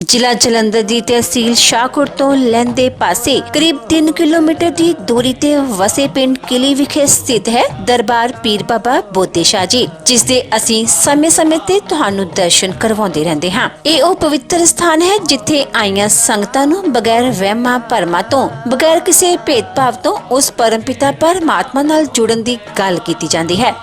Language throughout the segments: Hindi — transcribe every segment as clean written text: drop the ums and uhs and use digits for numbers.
ਜ਼ਿਲ੍ਹਾ ਜਲੰਧਰ ਦੀ ਤਹਿਸੀਲ ਸ਼ਾਹਕੋਟ ਤੋਂ ਲਹਿੰਦੇ ਪਾਸੇ ਕਰੀਬ 3 ਕਿਲੋਮੀਟਰ ਦੀ ਦੂਰੀ ਤੇ ਵਸੇ ਪਿੰਡ ਕਿਲੀ ਵਿਖੇ ਸਥਿਤ ਹੈ ਦਰਬਾਰ ਪੀਰ ਬਾਬਾ ਬੋਤੇ ਸ਼ਾਹ ਜੀ, ਜਿਸ ਦੇ ਅਸੀਂ ਸਮੇਂ-ਸਮੇਂ ਤੇ ਤੁਹਾਨੂੰ ਦਰਸ਼ਨ ਕਰਵਾਉਂਦੇ ਰਹਿੰਦੇ ਹਾਂ। ਇਹ ਉਹ ਪਵਿੱਤਰ ਸਥਾਨ ਹੈ ਜਿੱਥੇ ਆਈਆਂ ਸੰਗਤਾਂ ਨੂੰ ਬਗੈਰ ਵਹਿਮਾਂ ਭਰਮਾਂ ਤੋਂ, ਬਗੈਰ ਕਿਸੇ ਭੇਦਭਾਵ ਤੋਂ ਉਸ ਪਰਮਪਿਤਾ ਪਰਮਾਤਮਾ ਨਾਲ ਜੁੜਨ ਦੀ ਗੱਲ ਕੀਤੀ ਜਾਂਦੀ ਹੈ।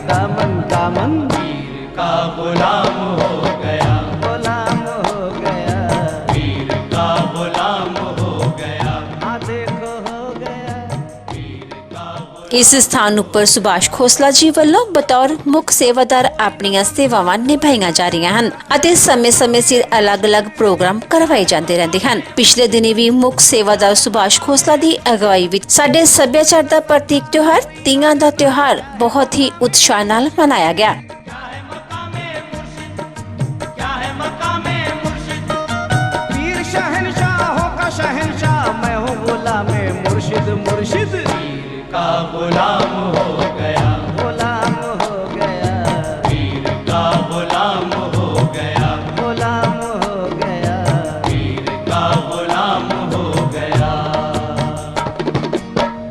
दामन दामन पीर का गुलाम हो गया, गुलाम हो गया, पीर का गुलाम हो गया, हाँ देखो हो गया पीर का। इस स्थान उपर सुभाष खोसला जी ਵੱਲੋਂ बतौर मुख सेवादार ਆਪਣੀਆਂ ਸੇਵਾਵਾਂ ਨਿਭਾਈਆਂ ਜਾ ਰਹੀਆਂ ਹਨ ਅਤੇ ਸਮੇਂ-ਸਮੇਂ ਸਿਰ ਅਲੱਗ-ਅਲੱਗ ਪ੍ਰੋਗਰਾਮ ਕਰਵਾਏ ਜਾਂਦੇ ਰਹਿੰਦੇ ਹਨ। ਪਿਛਲੇ ਦਿਨੀ ਵੀ ਮੁਖ ਸੇਵਾਦਾਰ ਸੁਭਾਸ਼ ਖੋਸਲਾ ਦੀ ਅਗਵਾਈ ਵਿੱਚ ਸਾਡੇ ਸੱਭਿਆਚਾਰ ਦਾ ਪ੍ਰਤੀਕ ਤਿਉਹਾਰ ਤੀਆਂ ਦਾ ਤਿਉਹਾਰ ਬਹੁਤ ਹੀ ਉਤਸ਼ਾਹ ਨਾਲ ਮਨਾਇਆ ਗਿਆ। मुर्शिद का गुलाम हो गया, गुलाम हो गया, पीर का गुलाम हो गया, गुलाम हो गया, पीर का गुलाम हो गया।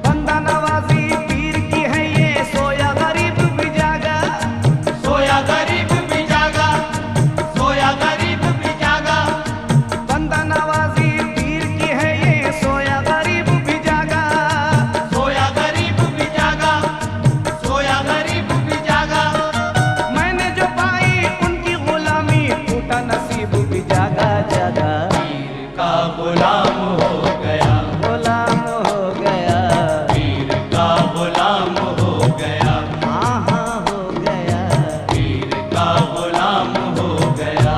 बंदा नवाजी पीर की है ये, सोया गरीब भी जागा, सोया गरीब भी जागा, सोया गरीब भी जागा। बंदा नवाजी पीर की है ये, सोया गरीब भी जागा, सोया गरीब भी जागा, सोया गरीब भी जागा। मैंने जो पाई उनकी गुलामी, टूटा नसीब भी जागा जागा। पीर का गुलाम हो गया, गुलाम हो गया, पीर का गुलाम हो गया, हाँ हाँ हो गया, पीर का गुलाम हो गया।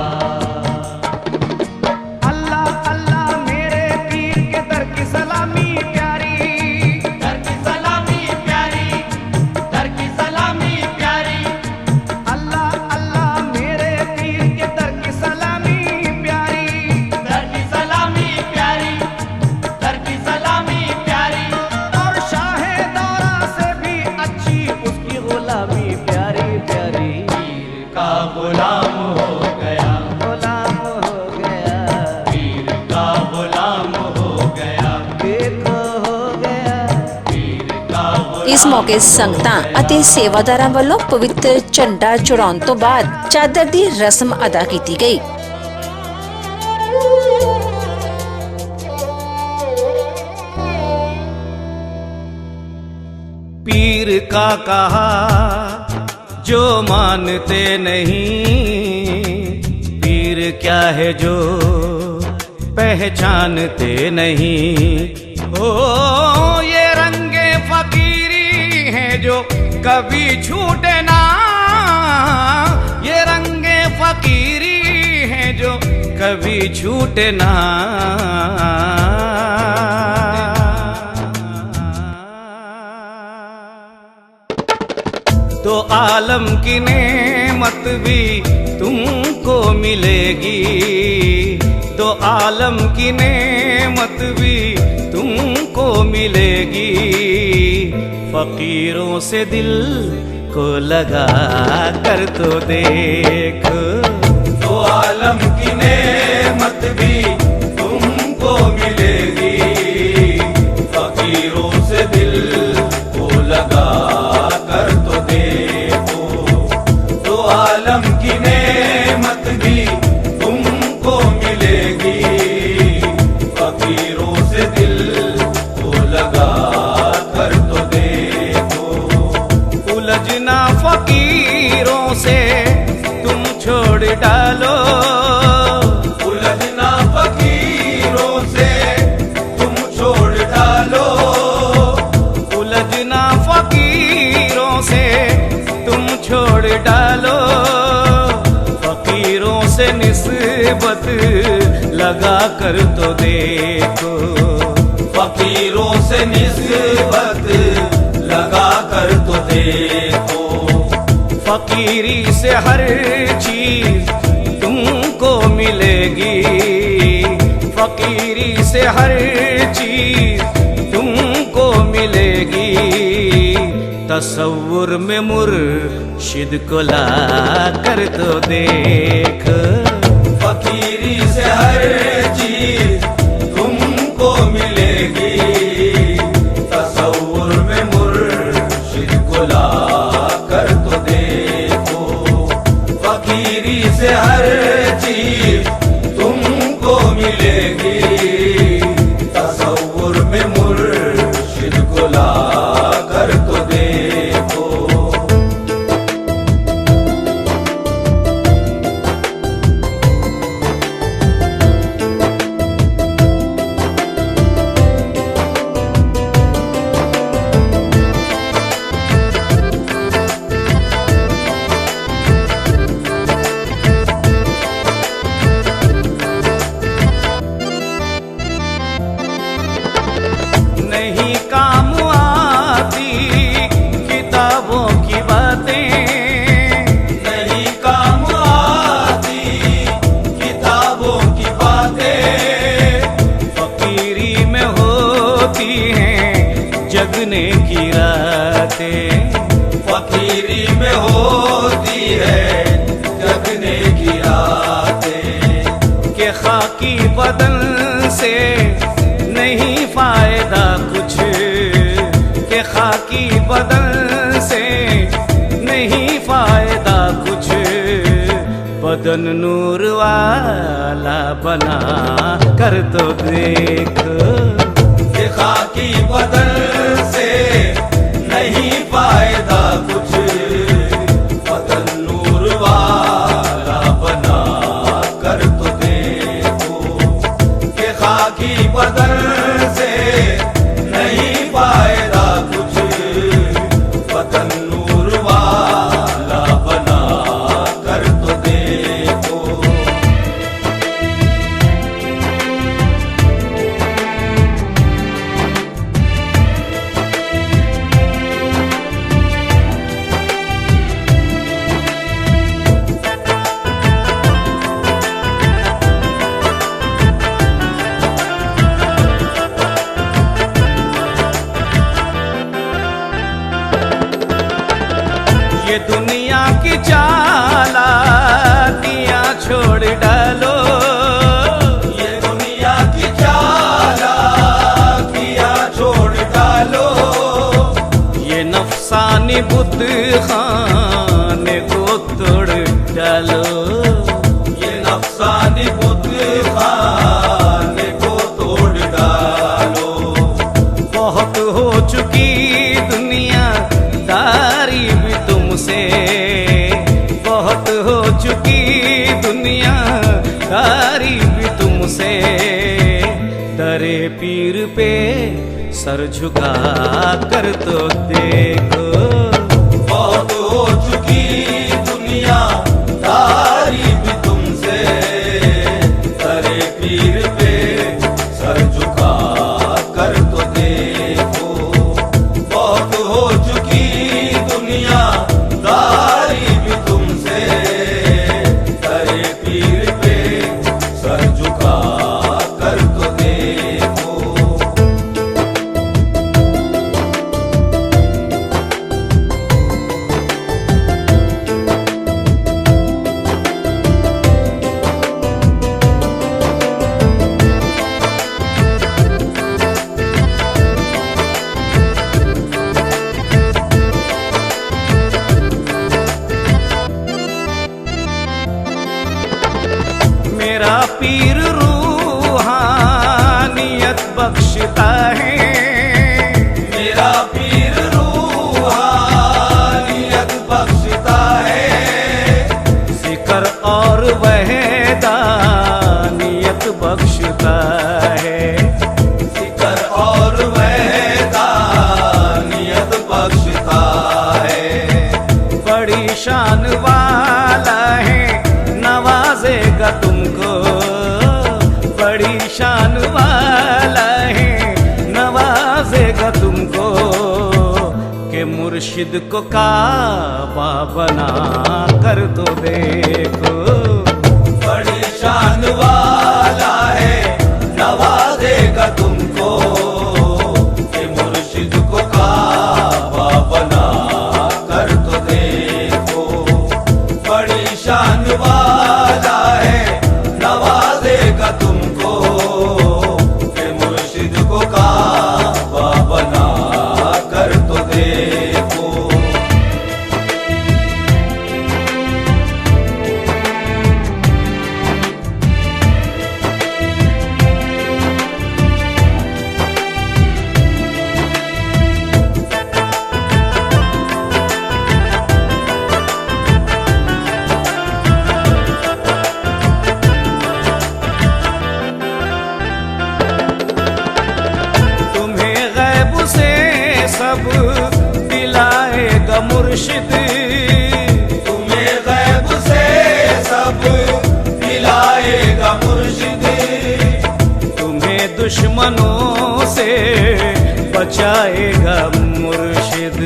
अल्लाह अल्लाह मेरे पीर के दर की सलामी प्यारी, दर की सलामी प्यारी, दर की सलामी प्यारी। अल्लाह अल्लाह मेरे पीर के दर की सलामी प्यारी, दर की सलामी प्यारी, दर की सलामी प्यारी। और शाह दौरा से भी अच्छी उसकी गुलामी प्यारी प्यारी। पीर का गुलाम हो गया, गुलाम हो गया, पीर का गुलाम हो गया, देखो हो गया पीर का गुलाम। ਇਸ ਮੌਕੇ ਸੰਗਤਾਂ ਅਤੇ ਸੇਵਾਦਾਰਾਂ ਵੱਲੋਂ ਪਵਿੱਤਰ ਝੰਡਾ ਚੜਾਉਣ ਤੋਂ ਬਾਅਦ ਚਾਦਰ ਦੀ ਰਸਮ ਅਦਾ ਕੀਤੀ ਗਈ। का कहा जो मानते नहीं, पीर क्या है जो पहचानते नहीं। ओ ये रंगे फकीरी हैं जो कभी छूटे ना, ये रंगे फकीरी हैं जो कभी छूटे ना। तो आलम की नेमत भी तुमको मिलेगी, तो आलम की नेमत भी तुमको मिलेगी। फकीरों से दिल को लगा कर तो देख, तो आलम की नेमत भी तुमको मिलेगी। फकीरों से दिल को लगा कर तो देखो, तो आलम की नेमत भी तुमको मिलेगी। फकीरों से दिल को लगा कर तो देखो। उलझना फकीरों से तुम छोड़ डालो, उलझना फकीरों से तुम छोड़ डालो। उलझना फकीरों से तुम छोड़ डालो। फकीरों से निस्बत लगा कर तो देखो, फकीरों से निस्बत लगा कर तो देखो। फकीरी से हर चीज तुमको मिलेगी, फकीरी से हर चीज तुमको मिलेगी। तसव्वुर में मुर्शिद को ला कर तो देख, फकीरी से हर चीज तुमको मिलेगी। तसव्वुर में मुर्शिद को ला कर तो देखो। फकीरी से हर चीज तुमको मिलेगी। तसव्वुर में मुर्शिद को ला कर तो देखो। नहीं काम आती किताबों की बातें, नहीं काम आती किताबों की बातें। फकीरी में होती हैं जगने की रातें। फकीरी में होती है जगने की रातें। के खाकी बदन से नहीं फायदा कुछ, के खाकी बदन से नहीं फायदा कुछ। बदन नूर वाला बना कर तो देख, ये खाकी बदन से नहीं फायदा कुछ। बदन नूर वाला बना कर तो देखो। ये खाकी बदन से नहीं फायदा कुछ। बदन नूर वाला बना कर तो देखो। ये दुनिया की चालाकियां छोड़ डालो, ये दुनिया की चालाकियां छोड़ डालो। ये नफसानी बुत खाने को तोड़ डालो। ये नफसानी बुत खाने को तोड़ डालो। बहुत हो चुकी दुनिया पीर पे सर झुका कर तो देखो। बहुत हो चुकी दुनिया दारी भी तुमसे, तेरे पीर पे सर झुका कर तो देखो। बहुत हो चुकी दुनिया दारी भी तुमसे, तेरे पीर पे सर झुका कर तो देखो। मेरा पीर रूहानियत बख्शता है, मेरा पीर रूहानियत बख्शता है। जिक्र और वहदानियत बख्शता है, जिक्र और वहदानियत बख्शता है। बड़ी शान वाला है नवाजेगा तुमको, बड़ी शान वाला है नवाजेगा तुमको। के मुर्शिद को काबा बना कर तो देखो। बड़ी शान वाला है नवाजेगा तुमको, के मुर्शिद को काबा बना कर तो देखो। बड़ी शान वाला है नवाजेगा तुमको, के मुर्शिद को काबा बना कर तो देखो। सब दिलाएगा मुर्शिद, तुम्हें गैब से सब दिलाएगा मुर्शिद। तुम्हें दुश्मनों से बचाएगा मुर्शिद।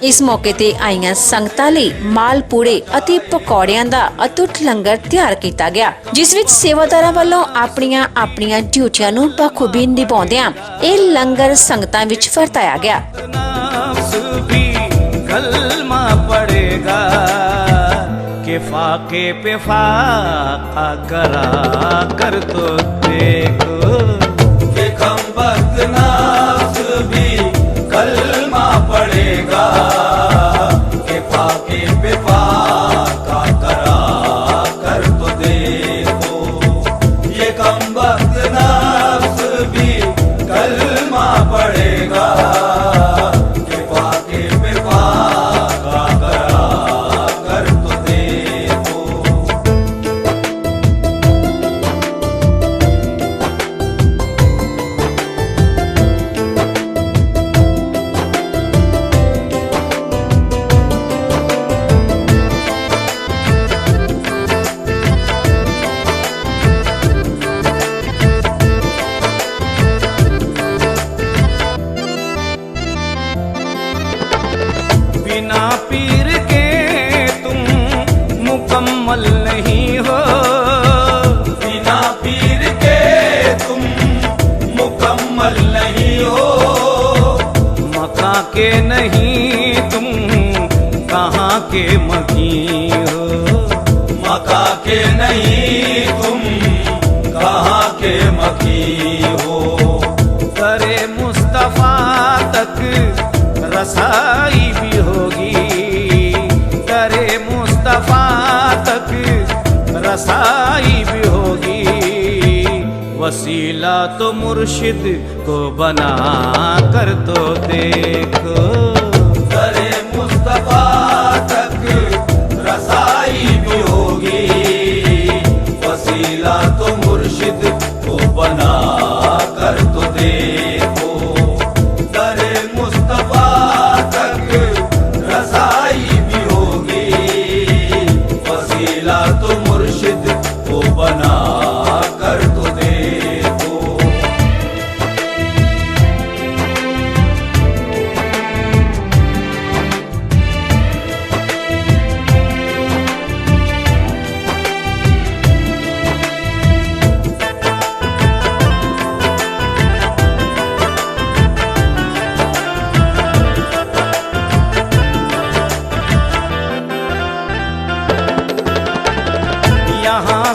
ਇਸ ਮੌਕੇ ਤੇ ਆਈਆਂ ਸੰਗਤਾਂ ਲਈ ਮਾਲਪੂੜੇ ਅਤੇ ਪਕੌੜਿਆਂ ਦਾ ਅਤੁੱਟ ਲੰਗਰ ਤਿਆਰ ਕੀਤਾ ਗਿਆ, ਜਿਸ ਵਿੱਚ ਸੇਵਾਦਾਰਾਂ ਵੱਲੋਂ ਆਪਣੀਆਂ ਡਿਊਟੀਆਂ ਨੂੰ ਬਖੂਬੀ ਨਿਭਾਉਂਦਿਆਂ ਇਹ ਲੰਗਰ ਸੰਗਤਾਂ ਵਿੱਚ ਵਰਤਾਇਆ ਗਿਆ। कलमा पड़ेगा के फाके पे फाका करा कर तो देखो। के कम वक्त नाफ्स भी कलमा पड़ेगा के फाके पे फाका करा कर तो देखो। ये कम वक्त नाफ्स भी कलमा पड़ेगा के फाके पे फाका करा कर तो देखो। बिना पीर के तुम मुकम्मल नहीं हो, बिना पीर के तुम मुकम्मल नहीं हो। मका के नहीं तुम कहाँ के मकी हो, मका के नहीं तुम कहाँ के मकी हो। करे मुस्तफा तक रसाई भी होगी, करे मुस्तफा तक रसाई भी होगी। वसीला तो मुर्शिद को बना कर तो देखो। करे मुस्तफा तक रसाई भी होगी, वसीला तो मुर्शिद को बना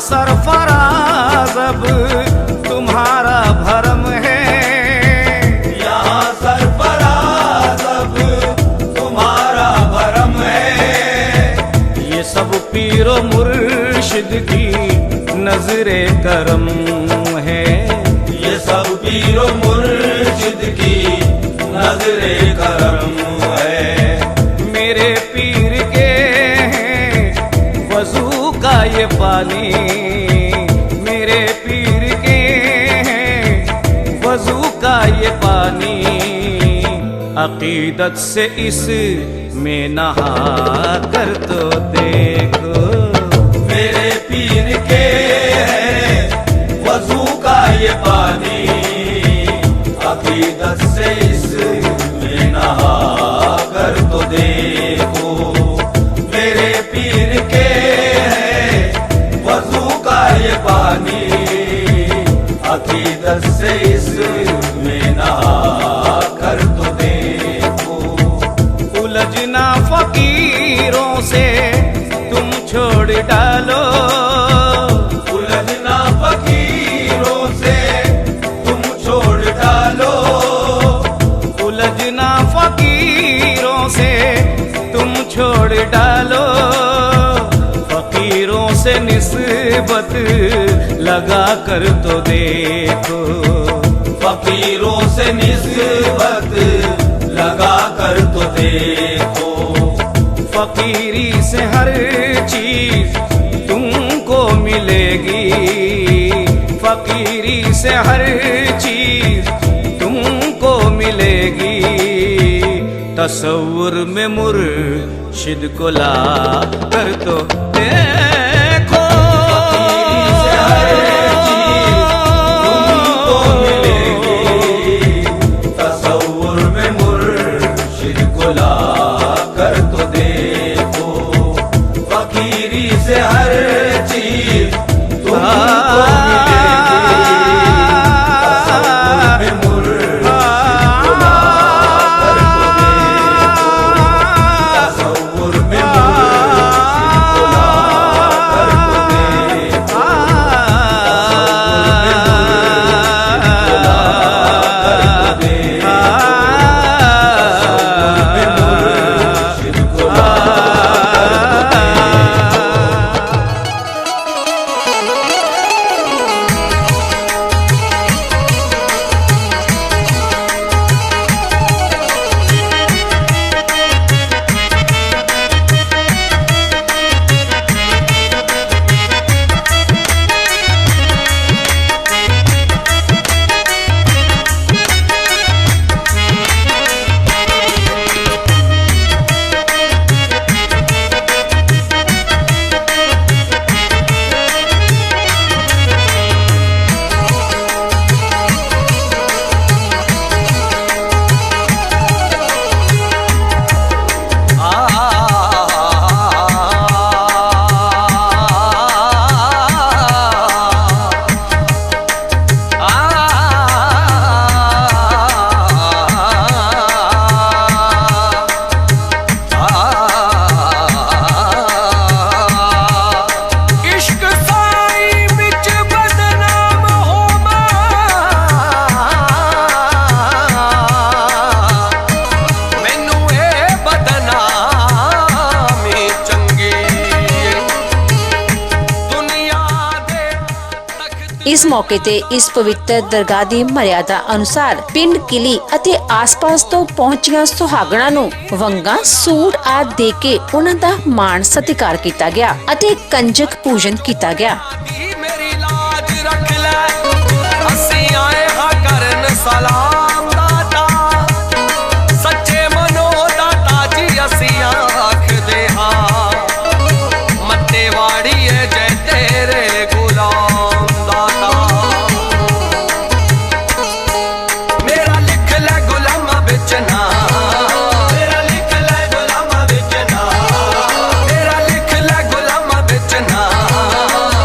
सरफराज अब तुम्हारा भरम है, यहाँ सरफराज अब तुम्हारा भरम है। ये सब पीरो मुर्शिद की नजरे करम है, ये सब पीरो मुर्शिद की नजरे करम है। मेरे पीर के वजू का ये पानी, मेरे पीर के वजू का ये पानी, अकीदत से इस में नहा कर तो देखो। मेरे पीर के वजू का ये पानी, अकीदत से इसमें नहा कर तो देखो। मेरे पीर के वजू का ये पानी, अकीदत से इसमें नहा कर तो देखो। उलझना फकीरों से तुम छोड़ डालो, उलझना फकीरों से तुम छोड़ डालो। उलझना फकीरों से तुम छोड़ डालो, फकीरों से निस्बत लगा कर तो देखो। फकीरों से निस्बत लगा कर तो देखो। फकीरी से हर चीज तुमको मिलेगी, फकीरी से हर चीज तुमको मिलेगी। तसव्वुर में मुर्शिद को ला कर तो देखो। फकीरी से हर चीज तुमको मिलेगी। तसव्वुर में मुर्शिद को ला कर तो देखो। फकीरी से हर चीज तुमको मिलेगी। तसव्वुर में मुर्शिद को ला कर तो देखो। तसव्वुर में मुर्शिद को ला कर तो देखो। तसव्वुर में मुर्शिद को ला कर तो देखो। तसव्वुर में मुर्शिद को ला कर तो इश्क साई बिच बदनाम होमा, मैनू ए बदनामी चंगी दुनिया दे तख्त। इस मौके ਤੇ ਇਸ ਪਵਿੱਤਰ ਦਰਗਾਹ ਦੀ ਮਰਿਆਦਾ ਅਨੁਸਾਰ ਪਿੰਡ ਕਿਲੀ ਅਤੇ ਆਸ-ਪਾਸ ਤੋਂ ਪਹੁੰਚੀਆਂ ਸੁਹਾਗਣਾਂ ਨੂੰ ਵੰਗਾਂ ਸੂਟ ਆਦਿ ਦੇ ਕੇ ਉਹਨਾਂ ਦਾ ਮਾਣ ਸਤਿਕਾਰ ਕੀਤਾ ਗਿਆ ਅਤੇ ਕੰਜਕ ਪੂਜਨ ਕੀਤਾ ਗਿਆ। मेरी लाज रख ले, असी आए हा करन सलाम दाता, सच्चे मनो दाता जी असी आख दे हा, मत्ते वाड़ी है जय तेरे गुलाम दाता। मेरा लिख ले गुलामा बिच ना, मेरा लिख ले गुलामा बिच ना, मेरा लिख ले गुलामा बिच ना,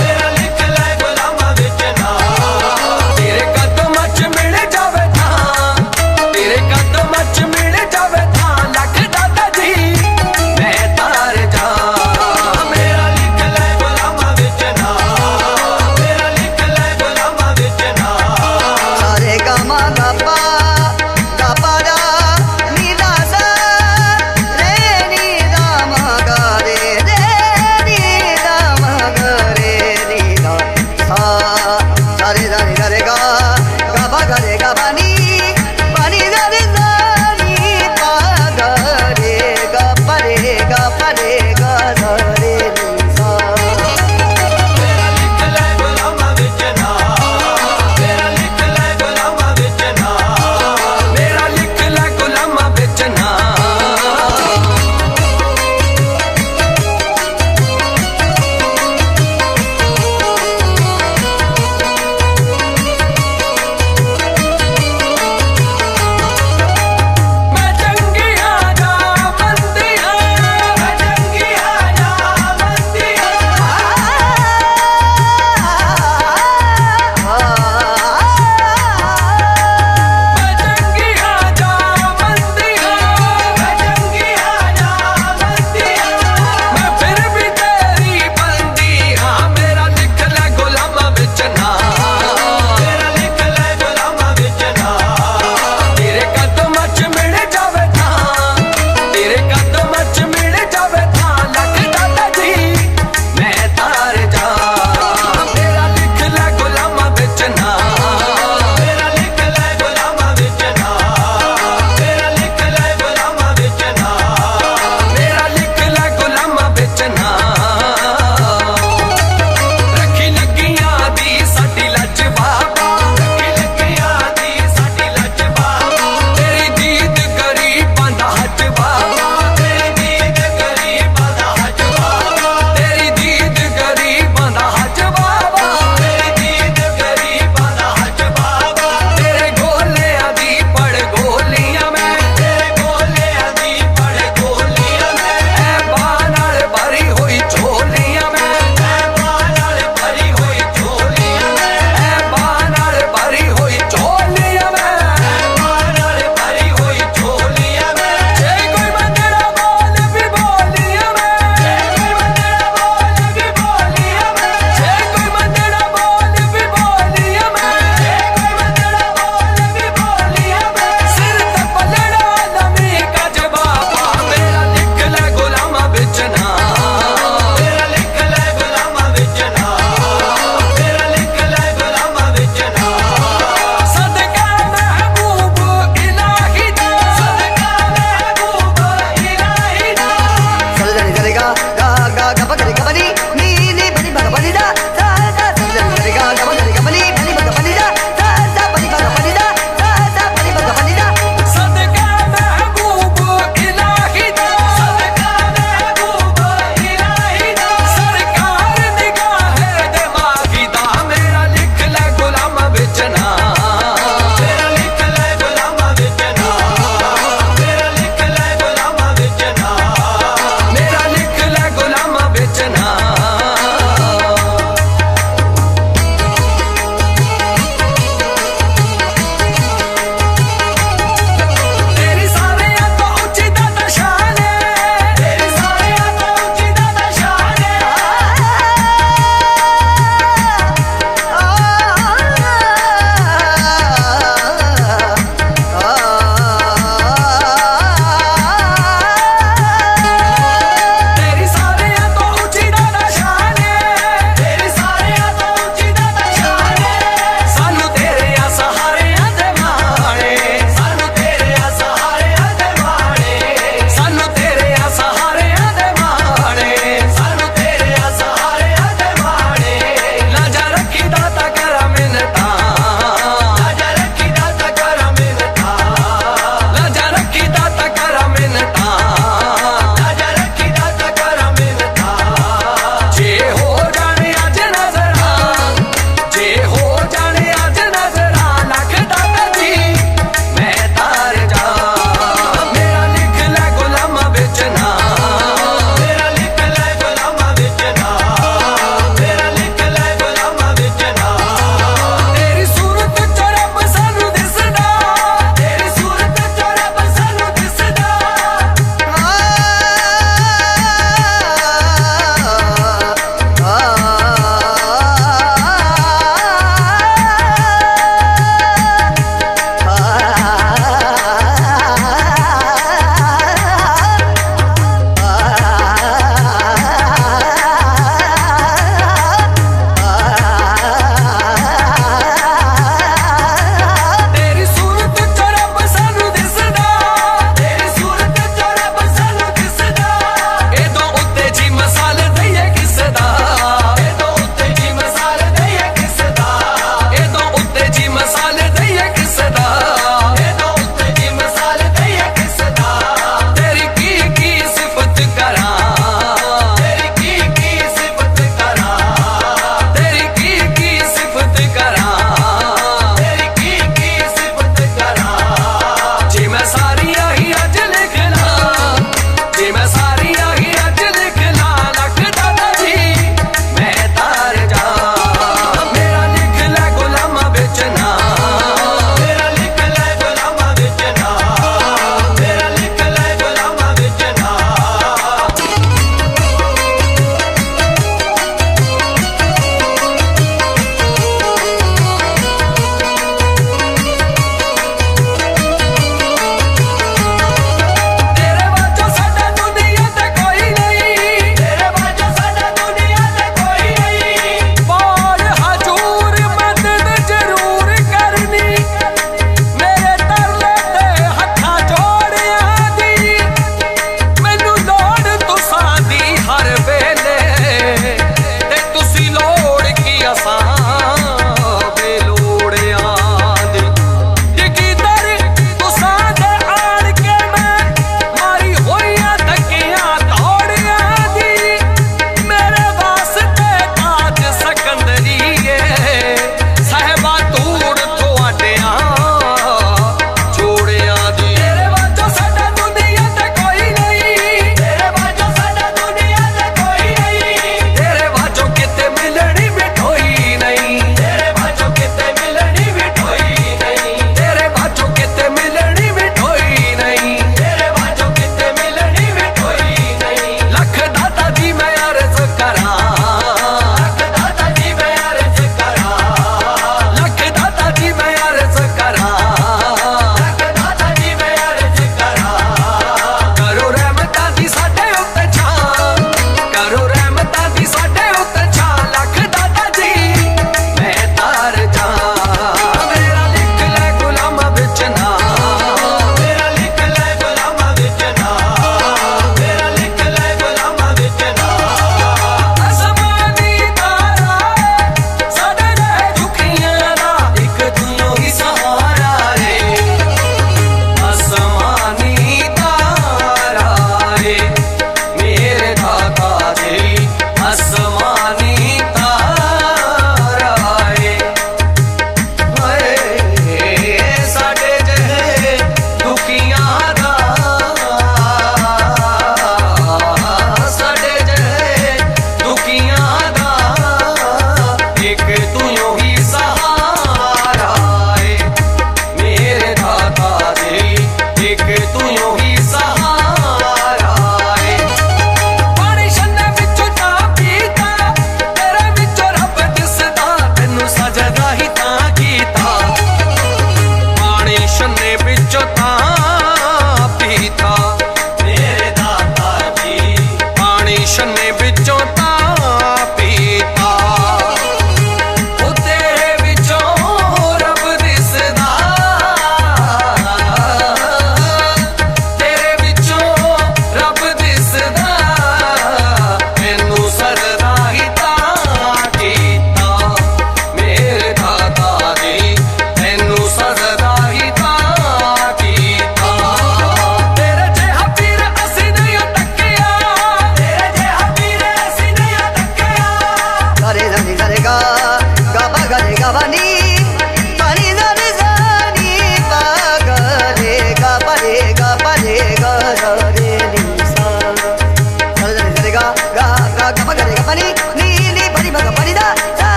मेरा लिख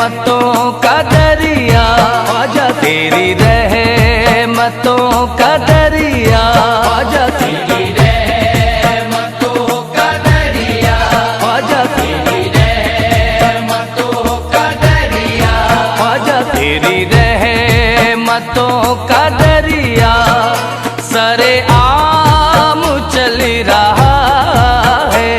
रहमतों का दरिया, ख्वाजा तेरी रहमतों का दरिया, ख्वाजा तेरी रहमतों का दरिया, ख्वाजा तेरी रहमतों का दरिया, ख्वाजा तेरी रहमतों का दरिया, सरे आम चल रहा है।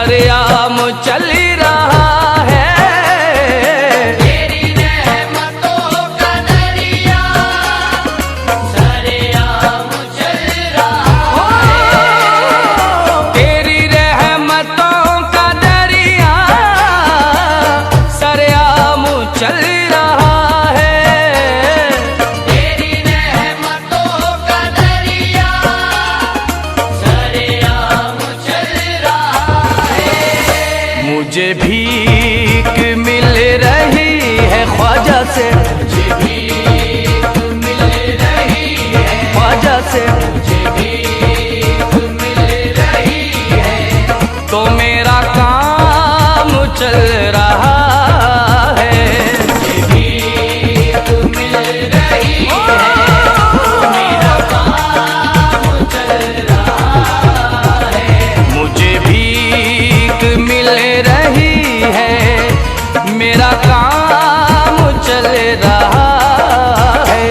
सरेआम चल रहा है, तेरी रहमतों का दरिया, सरेआम चल रहा है। तेरी रहमतों का दरिया, सरेआम चल रहा है। तेरी रहमतों का दरिया, सरेआम चल रहा है। मुझे भीख मिल रही है ख्वाजा से, मुझे भीख मिल रही है ख्वाजा से, मुझे भीख मिल रही है, तो मेरा काम चल रहा है। मुझे भीख मिल रही है, तो मेरा काम चल रहा है। मुझे भीख मिल रही है, मेरा काम चल रहा है।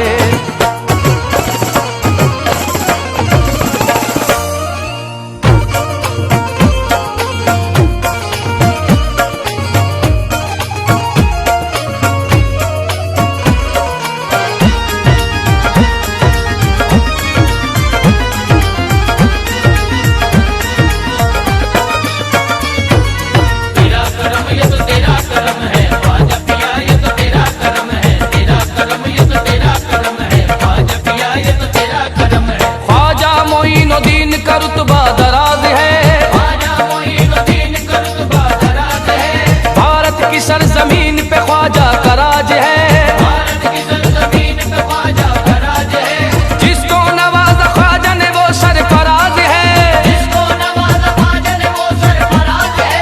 ख्वाजा मोइनुद्दीन का रुतबा दराज है, ख्वाजा मोइनुद्दीन का रुतबा दराज है। भारत की सरजमीन पे ख्वाजा का राज है, भारत की सरजमीन पे ख्वाजा का राज है। जिसको नवाजा ख्वाजा ने वो सरफराज है, जिसको नवाजा ख्वाजा ने वो सरफराज है।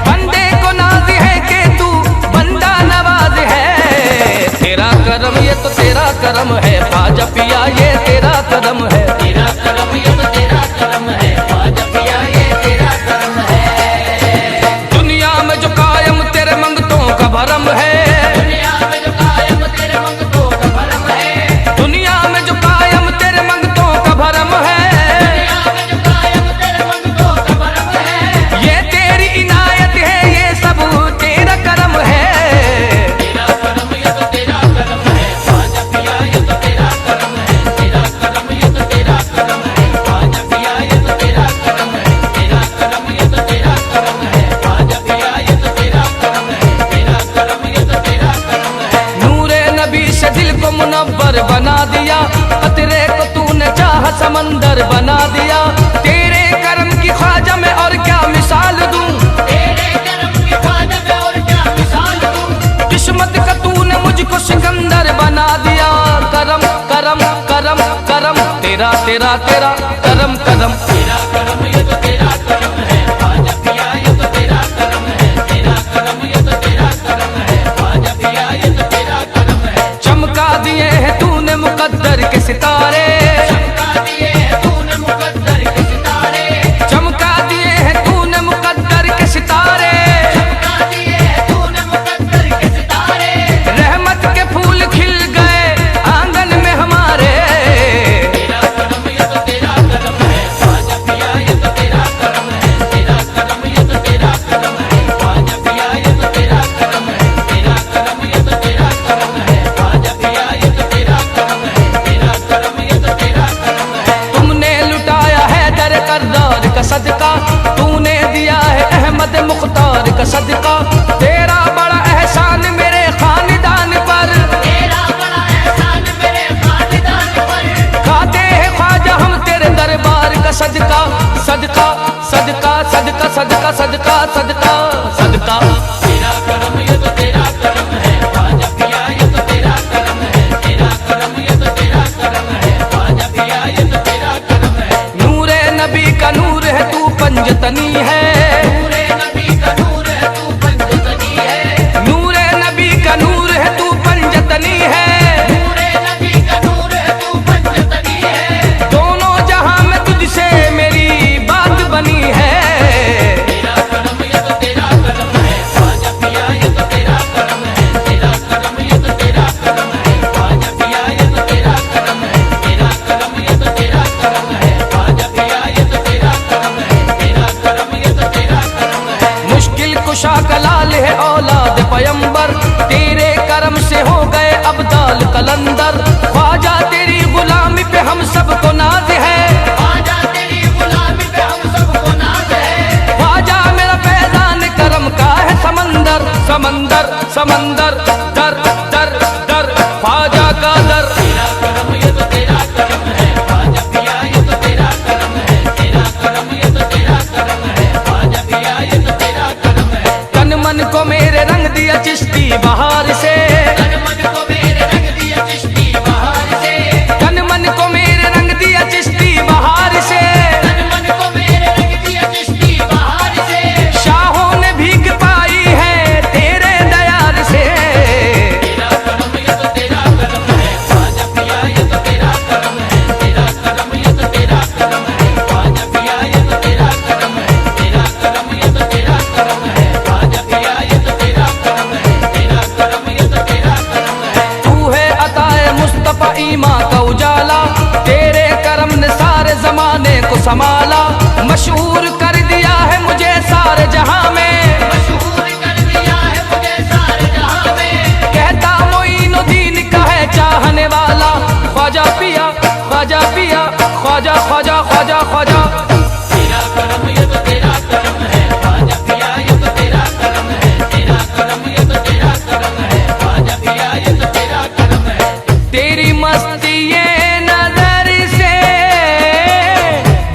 बंदे को नाज है कि तू बंदा नवाज है। तेरा करम ये तो तेरा करम है ख्वाजा पिया, ये तेरा करम है, तेरा करम ये तो तेरा करम है ख्वाजा पिया, ये तेरा करम है। दुनिया में जो कायम तेरे मंगतों का भरम है, दुनिया में जो कायम तेरे मंगतों का भरम है, दुनिया में जो कायम तेरे मंगतों का भरम है, दुनिया में जो कायम तेरे मंगतों का भरम है। ये तेरी इनायत है, ये सब तेरा करम है। तेरा करम ये तो तेरा करम है ख्वाजा पिया, ये तो तेरा करम है, तेरा करम ये तो तेरा करम है ख्वाजा पिया, ये तो तेरा करम है, तेरा करम ये तो तेरा करम है ख्वाजा पिया, ये तो तेरा करम है, तेरा करम ये तो तेरा करम है। नूरे नबी से दिल को मुनव्वर बना दिया, कतरे को तूने चाह समंदर बना दिया। तेरे करम की ख्वाजा में और क्या मिसाल दूं, तेरे करम की ख्वाजा में और क्या मिसाल दूं। किस्मत का तूने मुझको सिकंदर बना दिया। करम करम करम करम तेरा तेरा तेरा करम करम, तेरा करम ये तो तेरा करम है ख्वाजा पिया, ये तो तेरा करम है, तेरा करम ये तो तेरा करम है ख्वाजा पिया, ये तो तेरा करम है। चमका दिए हैं तूने मुकद्दर के सितारे, चमका दिए हैं तूने मुकद्दर के सितारे, चमका दिए हैं तूने मुकद्दर के सितारे, चमका दिए हैं तूने मुकद्दर के सितारे। रहमत के फूल खिल गए आंगन में हमारे। तेरा करम ये तो तेरा करम है ख्वाजा सदका सदका सदका सदका। तेरा करम ये तो तेरा करम है ख्वाजा पिया, ये तो तेरा करम है। तेरा करम ये तो तेरा करम है ख्वाजा पिया, ये तो तेरा करम है। नूरे नबी का नूर है तू पंजतनी है, नूरे नबी का नूर है तू पंजतनी है। नूरे नबी का नूर है तू पंजतनी है, नूरे नबी का नूर है तू पंजतनी है। दोनों जहां में तुझसे मेरी बात बनी है। तेरा करम ये तो तेरा करम है ख्वाजा पिया, ये तो तेरा करम है। तेरा करम ये तो तेरा करम है ख्वाजा पिया, ये तो तेरा करम है। तेरा करम ये तो तेरा करम है ख्वाजा पिया, ये तो तेरा करम है। तेरा करम ये तो तेरा करम है। मुश्किल कुशा का लाल है औलाद पयंबर, तेरे करम से हो गए अब्दाल कलंदर। ख्वाजा तेरी गुलामी पे हम सबको नाज है, ख्वाजा तेरी गुलामी पे हम सबको नाज है। ख्वाजा मेरा फैजान करम का है समंदर, समंदर समंदर दर दर दर ख्वाजा का दर। तेरा करम ये तो तेरा करम है ख्वाजा पिया, ये तो तेरा करम है। तेरा करम ये तो तेरा करम है ख्वाजा पिया, ये तो तेरा करम है। तन मन को मेरे रंग दिया चिश्ती बहार से, तन मन को मेरे रंग दिया चिश्ती बहार से। तन मन को मेरे रंग दिया चिश्ती बहार से, तन मन को मेरे रंग दिया चिश्ती बहार से। शाहों ने भीग पाई है तेरे दयार से। तेरा करम ये तो तेरा करम है ख्वाजा पिया, ये तो तेरा करम है। तेरा करम ये तो तेरा करम है ख्वाजा पिया, ये तो तेरा करम है। तेरा करम ये तो तेरा करम है ख्वाजा पिया, ये तो तेरा करम है। तेरा करम ये तो तेरा करम है। तू है अताए मुस्तफा ईमा का उजाला, तेरे करम ने सारे जमाने को संभाला। मशहूर कर दिया है मुझे सारे जहां में, मशहूर कर दिया है मुझे सारे जहां में। कहता मोइनुद्दीन का है चाहने वाला, ख्वाजा पिया ख्वाजा पिया ख्वाजा ख्वाजा ख्वाजा ख्वाजा। तेरा करम ये तो तेरा करम है ख्वाजा पिया, ये तो तेरा करम है। तेरा करम ये तो तेरा करम है ख्वाजा पिया, ये तो तेरा करम है। तेरी मस्ती ये नजर से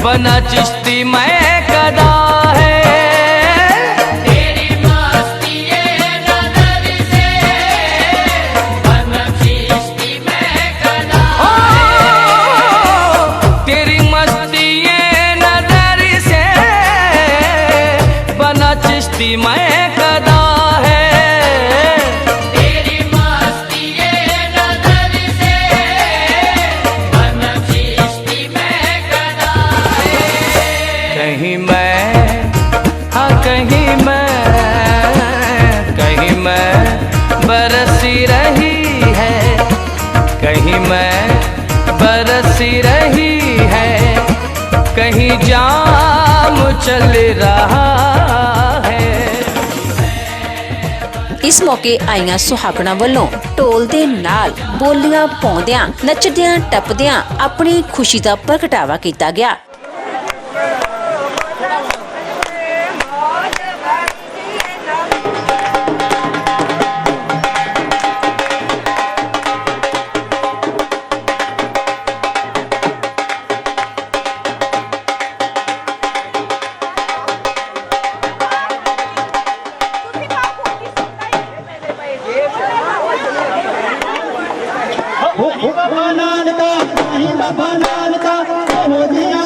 बना चिश्ती मैं कदा है। तेरी मस्ती ये नजर से बना चिश्ती मैं कदा है। तेरी मस्ती ये नजर से बना चिश्ती मैं कदा है। तेरी मस्ती ये नजर से बना चिश्ती मैं कदा है। कहीं मैं हाँ कहीं मैं बरसी रही है, कहीं मैं बरसी रही है। कहीं जाम चल रहा है। ਇਸ ਮੌਕੇ ਆਈਆਂ ਸੁਹਾਗਣਾਂ ਵੱਲੋਂ ਢੋਲ ਦੇ ਨਾਲ ਬੋਲੀਆਂ ਪਾਉਂਦਿਆਂ ਨੱਚਦਿਆਂ ਟੱਪਦਿਆਂ ਆਪਣੀ ਖੁਸ਼ੀ ਦਾ ਪ੍ਰਗਟਾਵਾ ਕੀਤਾ ਗਿਆ। बाबा नानका, नहीं बाबा नानका, हो दिया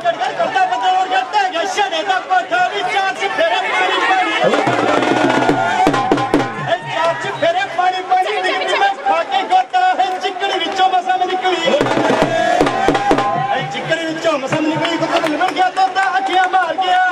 गड़गड़ करता बदल और करता है शने दा कोठा भी चांच फेरे पानी पानी चांच फेरे पानी पानी निकली मैं खाके गोता है चिकड़ी विचों मसा में निकली चिकड़ी विचों मसा में निकली को मिल गया तो अखियां मार गया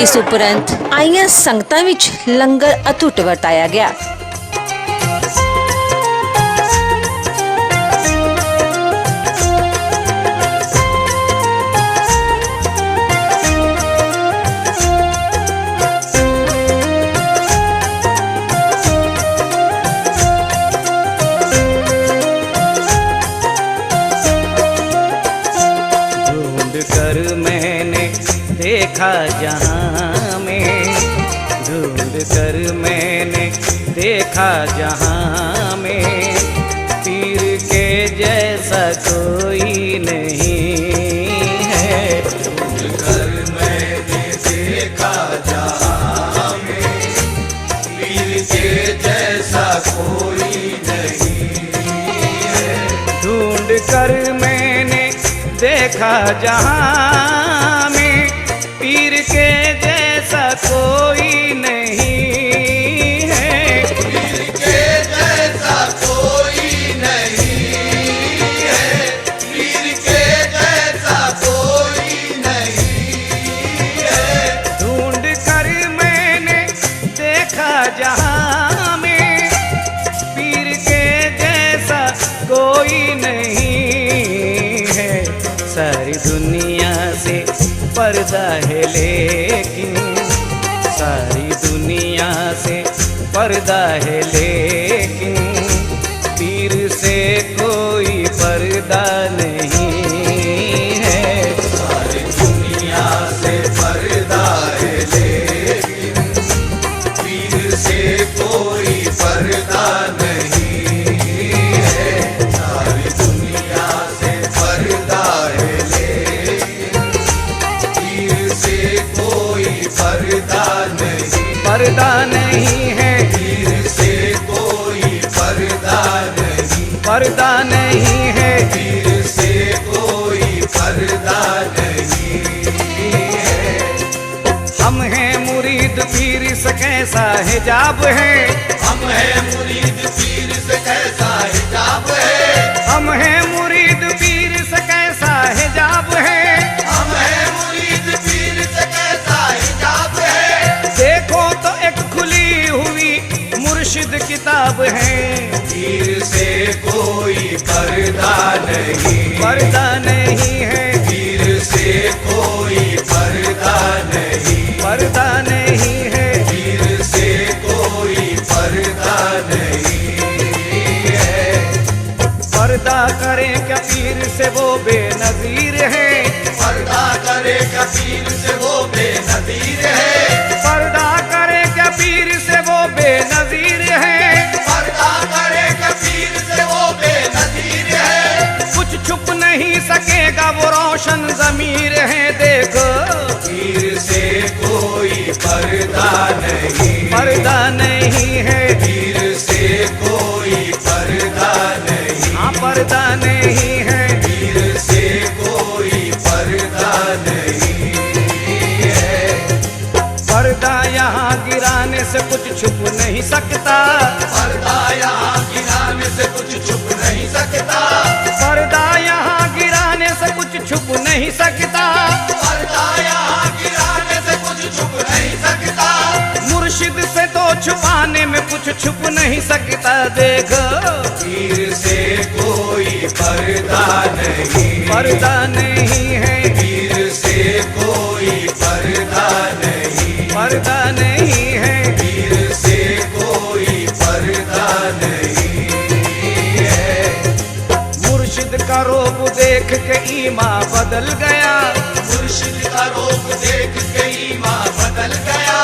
ਇਸ ਉਪਰੰਤ ਆਈਆਂ ਸੰਗਤਾਂ ਵਿੱਚ ਲੰਗਰ ਅਟੁੱਟ ਵਰਤਾਇਆ ਗਿਆ। देखा जहाँ में ढूंढ कर मैंने देखा जहाँ में पीर के जैसा कोई नहीं है। ढूंढ कर मैंने देखा जहाँ में पीर के जैसा कोई नहीं है। ढूंढ कर मैंने देखा जहाँ में पीर के जैसा कोई नहीं है। पीर के जैसा कोई नहीं है। पीर के जैसा कोई नहीं है। ढूंढ कर मैंने देखा जहाँ में पीर के जैसा कोई नहीं है। सारी दुनिया से पर्दा है लेकिन सारी दुनिया से पर्दा है लेकिन पीर से कोई पर्दा नहीं है। सारी दुनिया से पर्दा है लेकिन पीर से कोई पर्दा नहीं है। सारी दुनिया से पर्दा है लेकिन पीर से कोई पर्दा नहीं। पर्दा नहीं है। पीर से कोई पर्दा नहीं। पर्दा नहीं है। पीर से कोई पर्दा नहीं है। हम हैं मुरीद पीर से कैसा हिजाब है। हम हैं मुरीद पीर से कैसा हिजाब है। हम हैं मुरीद पीर से कैसा हिजाब है। हम हैं मुरीद पीर से कैसा हिजाब है। देखो तो एक खुली हुई मुर्शिद किताब है। पीर से कोई पर्दा नहीं। पर्दा नहीं है। पीर से कोई पर्दा नहीं। पर्दा नहीं है। पीर से कोई पर्दा नहीं है। पर्दा करे क्या पीर से वो बेनजीर है। पर्दा करे क्या पीर से वो बेनजीर है। पर्दा करे क्या पीर से वो बेनजीर है। पर्दा करे क्या पीर से वो बेनजीर है। कुछ छुप नहीं सकेगा वो रोशन ज़मीर है। देखो पीर से कोई पर्दा नहीं। पर्दा नहीं है। पीर से कोई पर्दा नहीं। हाँ पर्दा नहीं है। पीर से कोई पर्दा नहीं है। पर्दा यहाँ गिराने से कुछ छुप नहीं सकता। पर्दा यहाँ गिराने से कुछ छुप नहीं सकता। पर्दा यहाँ गिराने से कुछ छुप नहीं सकता। पर्दा यहाँ गिराने से कुछ छुप नहीं सकता। मुर्शिद से तो छुपाने में कुछ छुप नहीं सकता। देखो पीर से कोई पर्दा नहीं। पर्दा नहीं है। पीर से कोई पर्दा नहीं। पर्दा नहीं है। पीर से कोई पर्दा नहीं है। मुर्शिद का रूप देख के ईमान बदल गया। मुर्शिद का रूप देख के ईमान बदल गया।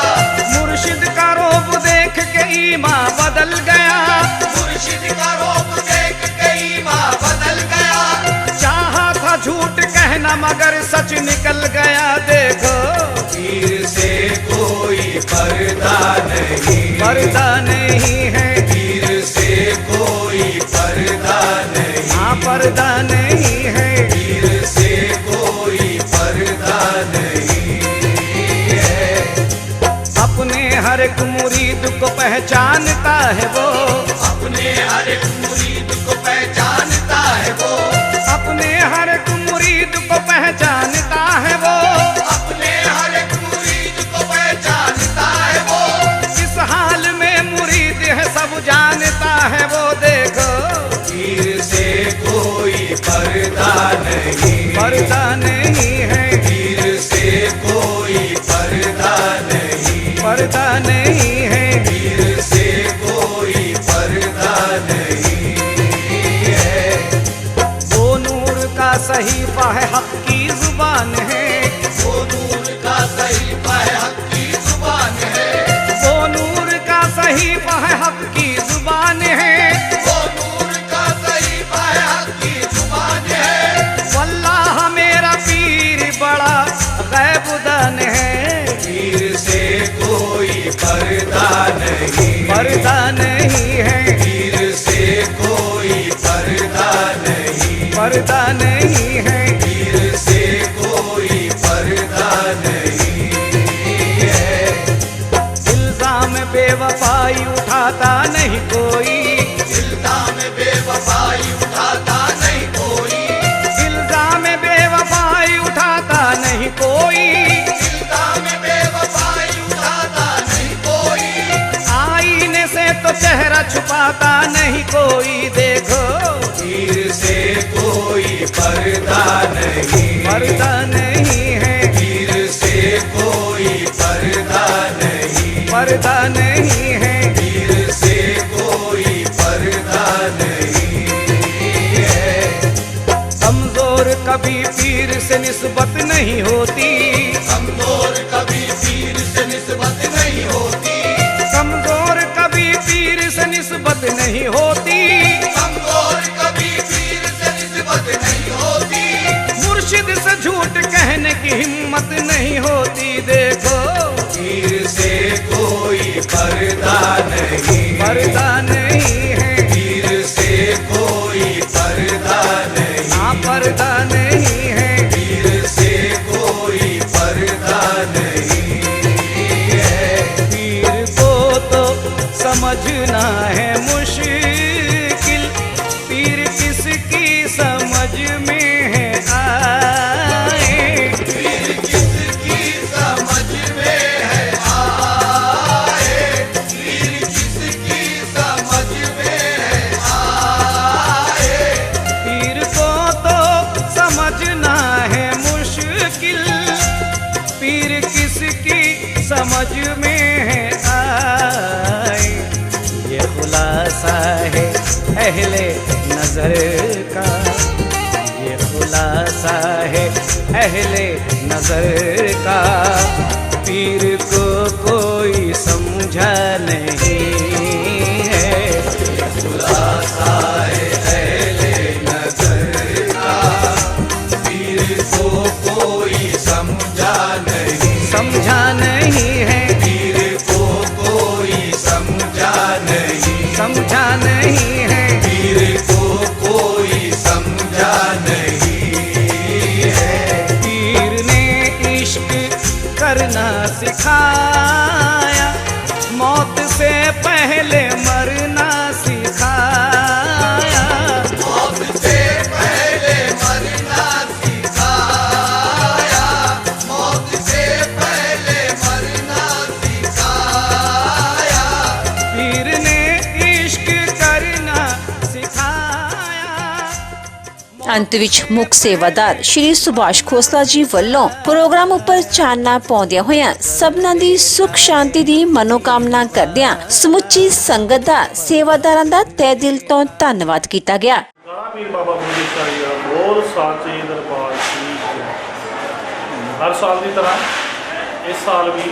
मुर्शिद का रूप देख के ईमान बदल गया। मुर्शिद का रूप देख के ईमान बदल गया। चाहा था झूठ कहना मगर सच निकल गया। देखो पीर से कोई पर्दा नहीं। पर्दा नहीं है। पीर से कोई पर्दा नहीं। हाँ पर्दा नहीं है। पीर से कोई पर्दा नहीं है। अपने हर एक मुरीद को पहचानता है वो। अपने हर एक मुरीद को पहचानता है वो। अपने हर एक मुरीद को पहचानता है वो। अपने हर एक मुरीद को पर्दा नहीं, पर्दा नहीं है, पीर से कोई पर्दा नहीं, पर्दा नहीं है, पीर से कोई पर्दा नहीं है। वो नूर का सहीफा है, हक की जुबान है, वो नूर का सहीफा है, हक की जुबान है, वो नूर का सहीफा है, हक की जुबान है, वो नूर का सहीफा है, हक की जुबान है। वल्लाह मेरा पीर बड़ा गैबुदान है, पीर से कोई पर्दा नहीं, पर्दा नहीं है, पीर से कोई पर्दा नहीं, पर्दा नहीं है, पीर से कोई पर्दा नहीं है। इल्जाम बेवफाई उठाता नहीं कोई, इल्जाम बेवफाई उठाता नहीं कोई, इल्जाम बेवफाई उठाता नहीं कोई, इल्जाम बेवफाई उठाता नहीं कोई, आईने से तो चेहरा छुपाता नहीं कोई। देखो पीर से कोई पर्दा नहीं, पर्दा नहीं है, पीर से कोई पर्दा नहीं, पर्दा नहीं है, पीर से कोई पर्दा नहीं है। कमजोर कभी पीर से निस्बत नहीं होती, कमजोर कभी पीर से निस्बत नहीं होती, कमजोर कभी पीर से निस्बत नहीं होती, कमजोर कभी पीर से निस्बत नहीं होती, मुर्शिद से झूठ कहने की हिम्मत नहीं होती। देखो पीर से कोई पर्दा नहीं, पर्दा नहीं है, पीर से कोई पर्दा नहीं, हाँ पर्दा नहीं है, पीर से कोई पर्दा नहीं है। पीर को तो समझना है मुश्किल, पीर किसकी समझ में है आए, पीर किसकी समझ में है आए, पीर किसकी समझ में है आए, पीर को तो समझना है मुश्किल, पीर किसकी समझ में है आए। ये खुलासा है अहले नजर का, ये खुलासा है अहले नजर का, पीर को कोई समझा नहीं है। खुलासा है अहले नज़र का, पीर को कोई समझा नहीं, समझा नहीं है, पीर को कोई समझा नहीं, समझा नहीं है, पीर को कोई समझा नहीं है। पीर ने इश्क करना सिखाया, मौत से पहले मरना सिखाया, मौत से पहले मरना सिखाया, मौत से पहले मरना सिखाया, पीर ने इश्क करना सिखाया। ਅੰਤ ਵਿੱਚ ਮੁੱਖ ਸੇਵਾਦਾਰ ਸ਼੍ਰੀ ਸੁਭਾਸ਼ ਖੋਸਲਾ ਜੀ ਵੱਲੋਂ ਪ੍ਰੋਗਰਾਮ ਉੱਪਰ ਚਾਨਣਾ ਪਾਉਂਦਿਆਂ ਹੋਇਆਂ ਸਭਨਾਂ ਦੀ ਸੁਖ ਸ਼ਾਂਤੀ ਦੀ ਮਨੋਕਾਮਨਾ ਕਰਦਿਆਂ ਸਮੁੱਚੀ ਸੰਗਤ ਦਾ ਸੇਵਾਦਾਰਾਂ ਦਾ ਤਹਿ ਦਿਲ ਤੋਂ ਧੰਨਵਾਦ ਕੀਤਾ ਗਿਆ। ਗਾਣਾ ਪੀਰ ਬਾਬਾ ਬੁੱਢੀ ਸ਼ਾਹ ਜੀ ਦਾ ਬੋਲ ਸਾਚੇ ਦਰਬਾਰ ਸ਼ਰੀਫ। ਹਰ ਸਾਲ ਦੀ ਤਰ੍ਹਾਂ ਇਸ ਸਾਲ ਵੀ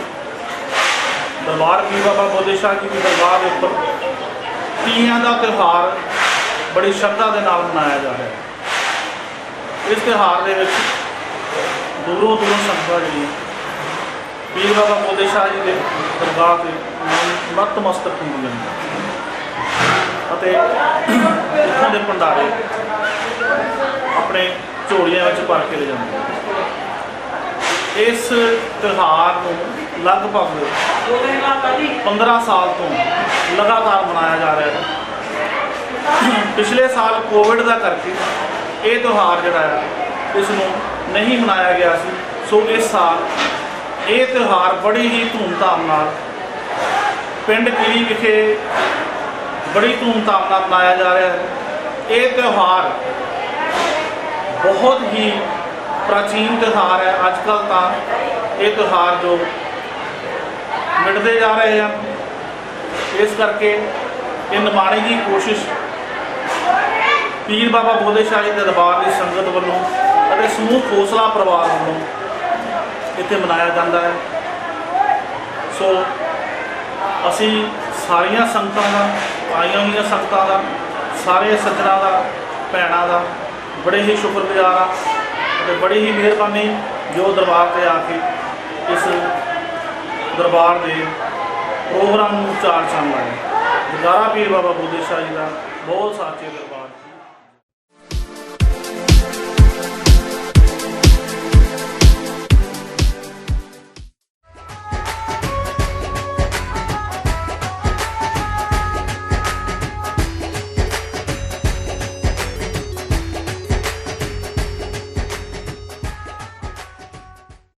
ਦਰਬਾਰ ਪੀਰ ਬਾਬਾ ਬੁੱਢੀ ਸ਼ਾਹ ਜੀ ਦੀ ਦਰਬਾਰ ਦੇ ਉੱਪਰ ਤੀਆਂ ਦਾ ਤਿਉਹਾਰ ਬੜੀ ਸ਼ਰਧਾ ਦੇ ਨਾਲ ਮਨਾਇਆ ਜਾ ਰਿਹਾ ਹੈ। ਇਸ ਤਿਉਹਾਰ ਦੇ ਵਿੱਚ ਦੂਰੋਂ ਦੂਰੋਂ ਸੰਗਤਾਂ ਜਿਹੜੀਆਂ ਪੀਰ ਬਾਬਾ ਬੁੱਢੀ ਸ਼ਾਹ ਜੀ ਦੇ ਦਰਬਾਰ ਤੇ ਨਤਮਸਤਕ ਹੁੰਦੀਆਂ ਨੇ ਅਤੇ ਇੱਥੋਂ ਦੇ ਭੰਡਾਰੇ ਆਪਣੇ ਝੋਲੀਆਂ ਵਿੱਚ ਭਰ ਕੇ ਲੈ ਜਾਂਦੇ ਹਨ। ਇਸ ਤਿਉਹਾਰ ਨੂੰ ਲਗਭਗ 15 ਸਾਲ ਤੋਂ ਲਗਾਤਾਰ ਮਨਾਇਆ ਜਾ ਰਿਹਾ ਹੈ। ਪਿਛਲੇ ਸਾਲ ਕੋਵਿਡ ਦਾ ਕਰਕੇ ਇਹ ਤਿਉਹਾਰ ਜਿਹੜਾ ਹੈ ਇਸ ਨੂੰ ਨਹੀਂ ਮਨਾਇਆ ਗਿਆ ਸੀ, ਸੋ ਇਸ ਸਾਲ ਇਹ ਤਿਉਹਾਰ ਬੜੀ ਹੀ ਧੂਮਧਾਮ ਨਾਲ ਪਿੰਡ ਕਿਲੀ ਵਿਖੇ ਬੜੀ ਧੂਮਧਾਮ ਨਾਲ ਮਨਾਇਆ ਜਾ ਰਿਹਾ ਹੈ। ਇਹ ਤਿਉਹਾਰ ਬਹੁਤ ਹੀ ਪ੍ਰਾਚੀਨ ਤਿਉਹਾਰ ਹੈ। ਅੱਜ ਕੱਲ੍ਹ ਤਾਂ ਇਹ ਤਿਉਹਾਰ ਜੋ ਮਿਟਦੇ ਜਾ ਰਹੇ ਹਨ, ਇਸ ਕਰਕੇ ਇਹ ਨਿਮਾਣੀ ਦੀ ਕੋਸ਼ਿਸ਼ ਪੀਰ ਬਾਬਾ ਬੋਦੇ ਸ਼ਾਹ ਜੀ ਦੇ ਦਰਬਾਰ ਦੀ ਸੰਗਤ ਵੱਲੋਂ ਅਤੇ ਸਮੂਹ ਖੋਸਲਾ ਪਰਿਵਾਰ ਵੱਲੋਂ ਇੱਥੇ ਮਨਾਇਆ ਜਾਂਦਾ ਹੈ। ਸੋ ਅਸੀਂ ਸਾਰੀਆਂ ਸੰਗਤਾਂ ਦਾ, ਆਈਆਂ ਹੋਈਆਂ ਸੰਗਤਾਂ ਦਾ, ਸਾਰੇ ਸੱਜਣਾਂ ਦਾ, ਭੈਣਾਂ ਦਾ ਬੜੇ ਹੀ ਸ਼ੁਕਰਗੁਜ਼ਾਰ ਹਾਂ ਅਤੇ ਬੜੀ ਹੀ ਮਿਹਰਬਾਨੀ ਜੋ ਦਰਬਾਰ 'ਤੇ ਆ ਕੇ ਇਸ ਦਰਬਾਰ ਦੇ ਪ੍ਰੋਗਰਾਮ ਨੂੰ ਚਾਰ ਚੰਨ ਲਾਏ। ਜਗਾਰਾ ਪੀਰ ਬਾਬਾ ਬੋਦੇ ਸ਼ਾਹ ਜੀ ਦਾ ਬਹੁਤ ਸਾਚੇ ਦਰਬਾਰ।